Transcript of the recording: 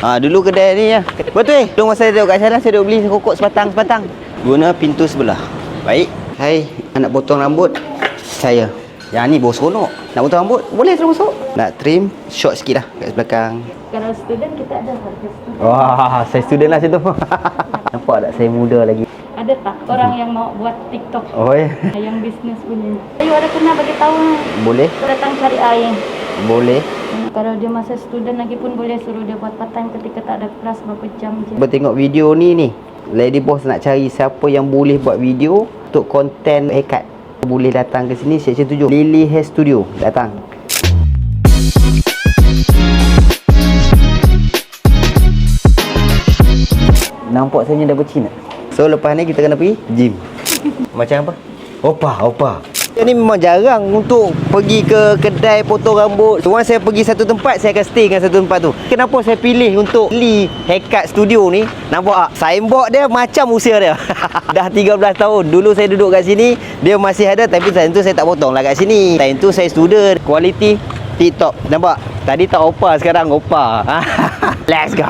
Dulu kedai ni ya. Betul dulu masa saya duduk kat sana, saya duduk beli rokok sepatang. Guna pintu sebelah. Baik. Hai, nak potong rambut. Saya. Yang ni bau seronok. Nak potong rambut? Boleh terus masuk. Nak trim, short sikit dah kat belakang. Kalau student kita ada harga student. Wah, saya student lah situ. Nampak tak saya muda lagi? Ada tak orang yang mau buat TikTok? Oh ya. Yang bisnes punya. Ayo ada kena bagi tahu. Boleh? Datang cari air. Boleh. Kalau dia masa student lagi pun boleh suruh dia buat part time ketika tak ada kelas berapa jam je. Tengok video ni. Lady Boss nak cari siapa yang boleh buat video untuk konten haircut. Boleh datang ke sini Section 7 Lily Hair Studio. Datang. Nampak saya dah bercin tak? So lepas ni kita kena pergi gym. Macam apa? Opa. Ni memang jarang untuk pergi ke kedai potong rambut. Once saya pergi satu tempat, saya akan stay dengan satu tempat tu. Kenapa saya pilih untuk Lee Haircut Studio ni? Nampak tak? Signboard dia macam usia dia. Dah 13 tahun. Dulu saya duduk kat sini, dia masih ada, tapi time tu saya tak potong lah kat sini. Time tu saya student. Quality tip top. Nampak? Tadi tak opa, sekarang opa. Let's go.